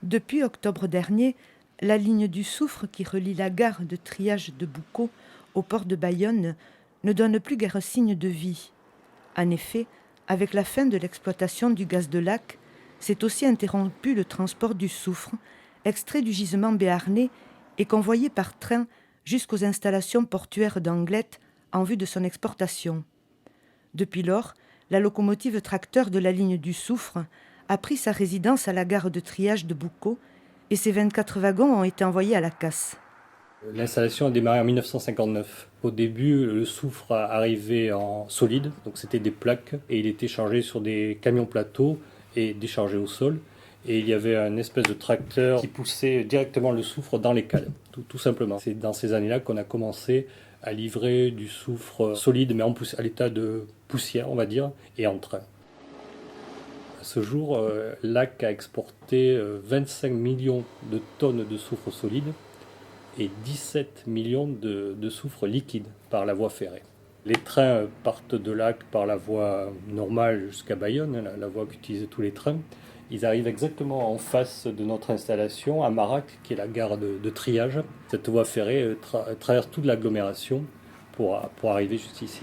Depuis octobre dernier, la ligne du Soufre qui relie la gare de triage de Boucau au port de Bayonne ne donne plus guère signe de vie. En effet, avec la fin de l'exploitation du gaz de lac, s'est aussi interrompu le transport du soufre, extrait du gisement béarnais et convoyé par train jusqu'aux installations portuaires d'Anglet en vue de son exportation. Depuis lors, la locomotive tracteur de la ligne du Soufre a pris sa résidence à la gare de triage de Boucau et ses 24 wagons ont été envoyés à la casse. L'installation a démarré en 1959. Au début, le soufre arrivait en solide, donc c'était des plaques, et il était chargé sur des camions plateaux et déchargé au sol. Et il y avait un espèce de tracteur qui poussait directement le soufre dans les cales, tout simplement. C'est dans ces années-là qu'on a commencé à livrer du soufre solide, mais à l'état de poussière, on va dire, et en train. À ce jour, LAC a exporté 25 millions de tonnes de soufre solide et 17 millions de soufre liquide par la voie ferrée. Les trains partent de Lac par la voie normale jusqu'à Bayonne, la voie qu'utilisent tous les trains. Ils arrivent exactement en face de notre installation, à Marac, qui est la gare de triage. Cette voie ferrée traverse toute l'agglomération pour arriver jusqu'ici.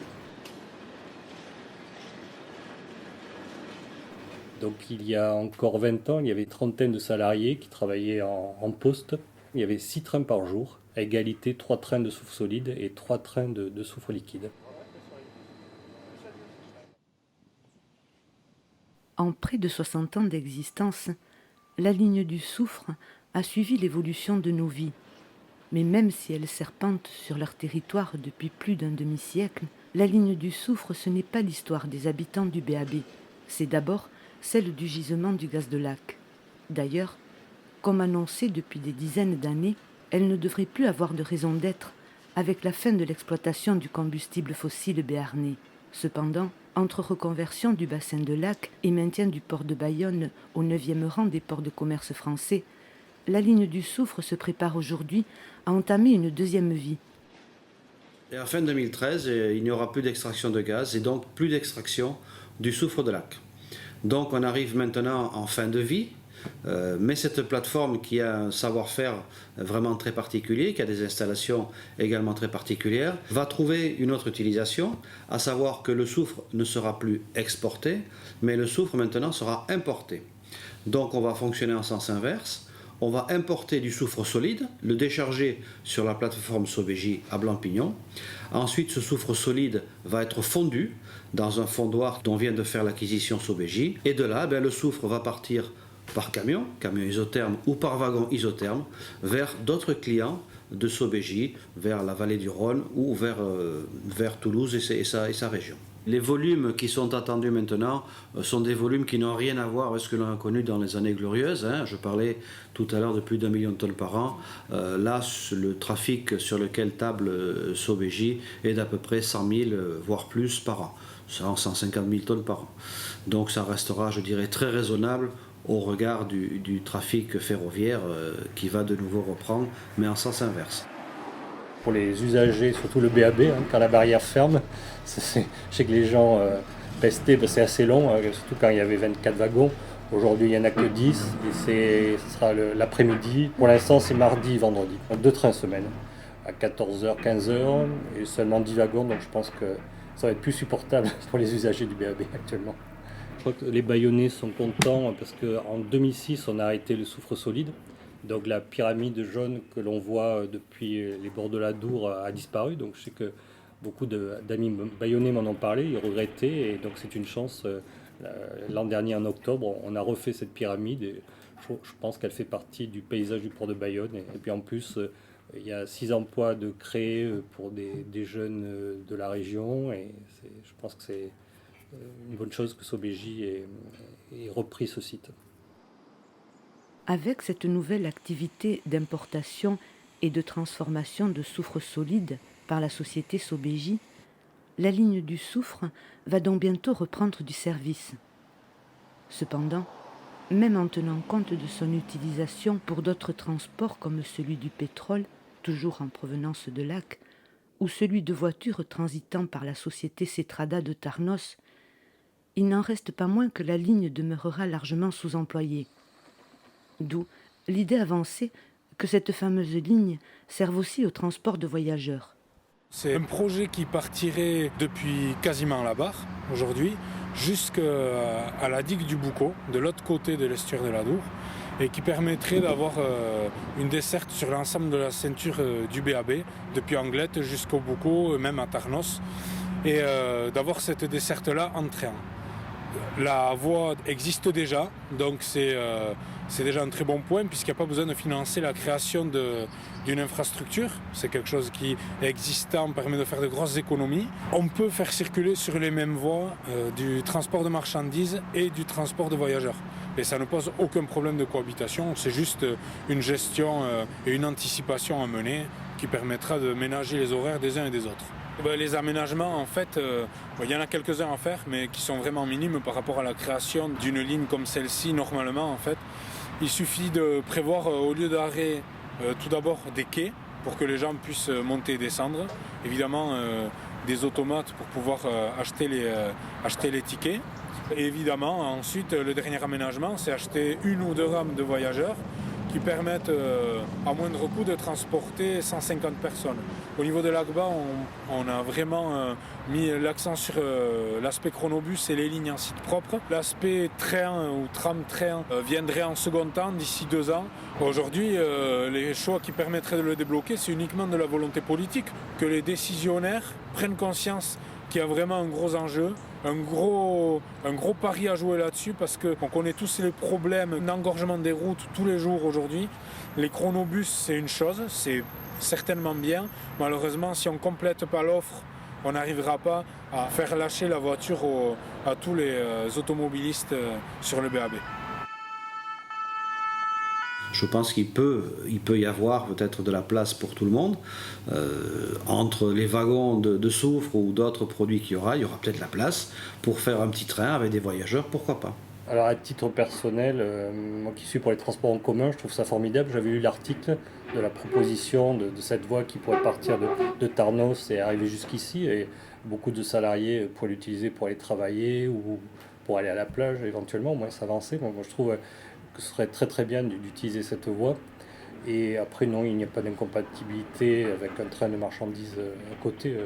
Donc il y a encore 20 ans, il y avait une trentaine de salariés qui travaillaient en poste. Il y avait 6 trains par jour, à égalité 3 trains de soufre solide et 3 trains de soufre liquide. En près de 60 ans d'existence, la ligne du Soufre a suivi l'évolution de nos vies. Mais même si elle serpente sur leur territoire depuis plus d'un demi-siècle, la ligne du Soufre, ce n'est pas l'histoire des habitants du BAB. C'est d'abord celle du gisement du gaz de lac. D'ailleurs, comme annoncé depuis des dizaines d'années, elle ne devrait plus avoir de raison d'être avec la fin de l'exploitation du combustible fossile béarnais. Cependant, entre reconversion du bassin de lac et maintien du port de Bayonne au 9e rang des ports de commerce français, la ligne du Soufre se prépare aujourd'hui à entamer une deuxième vie. Et à fin 2013, il n'y aura plus d'extraction de gaz et donc plus d'extraction du soufre de lac. Donc on arrive maintenant en fin de vie, mais cette plateforme qui a un savoir-faire vraiment très particulier, qui a des installations également très particulières, va trouver une autre utilisation, à savoir que le soufre ne sera plus exporté, mais le soufre maintenant sera importé. Donc on va fonctionner en sens inverse. On va importer du soufre solide, le décharger sur la plateforme Sobegy à Blampignon. Ensuite, ce soufre solide va être fondu dans un fondoir dont vient de faire l'acquisition Sobegy. Et de là, le soufre va partir par camion isotherme ou par wagon isotherme, vers d'autres clients de Sobegy, vers la vallée du Rhône ou vers Toulouse et sa région. Les volumes qui sont attendus maintenant sont des volumes qui n'ont rien à voir avec ce que l'on a connu dans les années glorieuses. Je parlais tout à l'heure de plus d'1 million de tonnes par an. Là, le trafic sur lequel table Sobegy est d'à peu près 100 000, voire plus par an. 150 000 tonnes par an. Donc ça restera, je dirais, très raisonnable au regard du trafic ferroviaire qui va de nouveau reprendre, mais en sens inverse. Pour les usagers, surtout le BAB, quand la barrière ferme, je sais que les gens restaient, c'est assez long, surtout quand il y avait 24 wagons. Aujourd'hui, il n'y en a que 10 et ce sera l'après-midi. Pour l'instant, c'est mardi et vendredi. Donc 2 trains semaine, à 14h, 15h, et seulement 10 wagons, donc je pense que ça va être plus supportable pour les usagers du BAB actuellement. Je crois que les Bayonnais sont contents parce qu'en 2006, on a arrêté le soufre solide. Donc la pyramide jaune que l'on voit depuis les bords de la Dour a disparu. Donc je sais que beaucoup d'amis bayonnais m'en ont parlé, ils regrettaient. Et donc c'est une chance. L'an dernier, en octobre, on a refait cette pyramide. Et je pense qu'elle fait partie du paysage du port de Bayonne. Et puis en plus, il y a 6 emplois de créés pour des jeunes de la région. Et je pense que c'est une bonne chose que Sobegy ait repris ce site. Avec cette nouvelle activité d'importation et de transformation de soufre solide par la société Sobegy, la ligne du soufre va donc bientôt reprendre du service. Cependant, même en tenant compte de son utilisation pour d'autres transports comme celui du pétrole, toujours en provenance de Lac, ou celui de voitures transitant par la société Cetrada de Tarnos, il n'en reste pas moins que la ligne demeurera largement sous-employée. D'où l'idée avançait que cette fameuse ligne serve aussi au transport de voyageurs. C'est un projet qui partirait depuis quasiment la barre, aujourd'hui, jusqu'à la digue du Boucau, de l'autre côté de l'estuaire de l'Adour, et qui permettrait d'avoir une desserte sur l'ensemble de la ceinture du BAB, depuis Anglette jusqu'au Boucau, même à Tarnos, et d'avoir cette desserte-là en train. La voie existe déjà, donc c'est déjà un très bon point puisqu'il n'y a pas besoin de financer la création d'une infrastructure. C'est quelque chose qui est existant, permet de faire de grosses économies. On peut faire circuler sur les mêmes voies du transport de marchandises et du transport de voyageurs. Et ça ne pose aucun problème de cohabitation, c'est juste une gestion et une anticipation à mener qui permettra de ménager les horaires des uns et des autres. Les aménagements, en fait, il y en a quelques-uns à faire, mais qui sont vraiment minimes par rapport à la création d'une ligne comme celle-ci. Normalement, en fait, il suffit de prévoir au lieu d'arrêt, tout d'abord des quais pour que les gens puissent monter et descendre. Évidemment, des automates pour pouvoir acheter les tickets. Et évidemment, ensuite, le dernier aménagement, c'est acheter une ou deux rames de voyageurs qui permettent à moindre coût de transporter 150 personnes. Au niveau de l'ACBA, on a vraiment mis l'accent sur l'aspect chronobus et les lignes en site propre. L'aspect train ou tram-train viendrait en second temps d'ici 2 ans. Aujourd'hui, les choix qui permettraient de le débloquer, c'est uniquement de la volonté politique, que les décisionnaires prennent conscience qu'il y a vraiment un gros enjeu, un gros pari à jouer là-dessus parce qu'on connaît tous les problèmes d'engorgement des routes tous les jours aujourd'hui. Les chronobus, c'est une chose, c'est certainement bien. Malheureusement, si on ne complète pas l'offre, on n'arrivera pas à faire lâcher la voiture à tous les automobilistes sur le BAB. Je pense qu'il peut y avoir peut-être de la place pour tout le monde. Entre les wagons de soufre ou d'autres produits qu'il y aura peut-être la place pour faire un petit train avec des voyageurs, pourquoi pas. Alors à titre personnel, moi qui suis pour les transports en commun, je trouve ça formidable. J'avais lu l'article de la proposition de cette voie qui pourrait partir de Tarnos et arriver jusqu'ici. Et beaucoup de salariés pourraient l'utiliser pour aller travailler ou pour aller à la plage éventuellement, au moins s'avancer. Moi je trouve que ce serait très très bien d'utiliser cette voie. Et après non, il n'y a pas d'incompatibilité avec un train de marchandises à côté.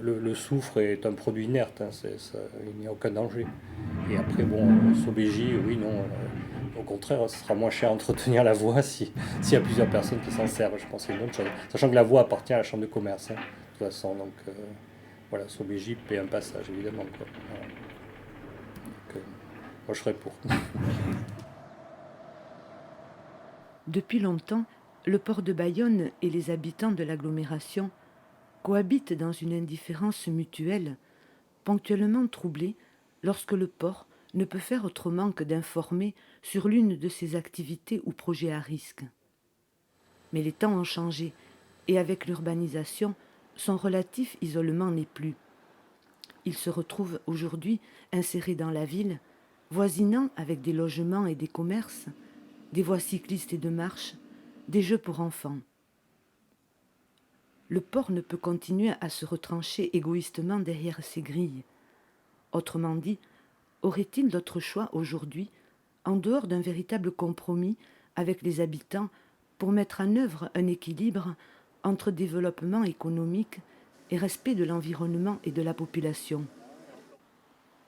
Le soufre est un produit inerte, il n'y a aucun danger. Et après, Sobegy, oui, non, au contraire, ce sera moins cher à entretenir la voie s'il y a plusieurs personnes qui s'en servent, je pense que c'est une bonne chose. Sachant que la voie appartient à la chambre de commerce, de toute façon, donc voilà, Sobegy paie un passage, évidemment. Quoi. Voilà. Donc, moi, je serais pour. Depuis longtemps, le port de Bayonne et les habitants de l'agglomération cohabitent dans une indifférence mutuelle, ponctuellement troublée lorsque le port ne peut faire autrement que d'informer sur l'une de ses activités ou projets à risque. Mais les temps ont changé, et avec l'urbanisation, son relatif isolement n'est plus. Il se retrouve aujourd'hui inséré dans la ville, voisinant avec des logements et des commerces, des voies cyclistes et de marche, des jeux pour enfants. Le port ne peut continuer à se retrancher égoïstement derrière ses grilles. Autrement dit, aurait-il d'autre choix aujourd'hui, en dehors d'un véritable compromis avec les habitants, pour mettre en œuvre un équilibre entre développement économique et respect de l'environnement et de la population?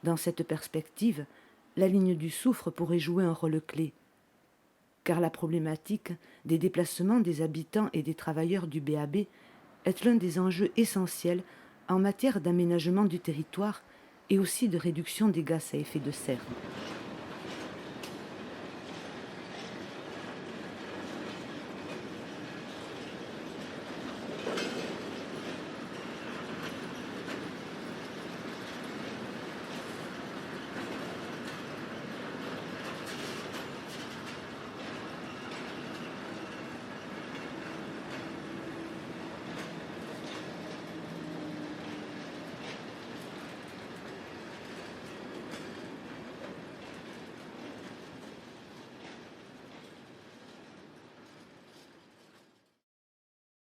Dans cette perspective, la ligne du soufre pourrait jouer un rôle clé, car la problématique des déplacements des habitants et des travailleurs du BAB est l'un des enjeux essentiels en matière d'aménagement du territoire et aussi de réduction des gaz à effet de serre.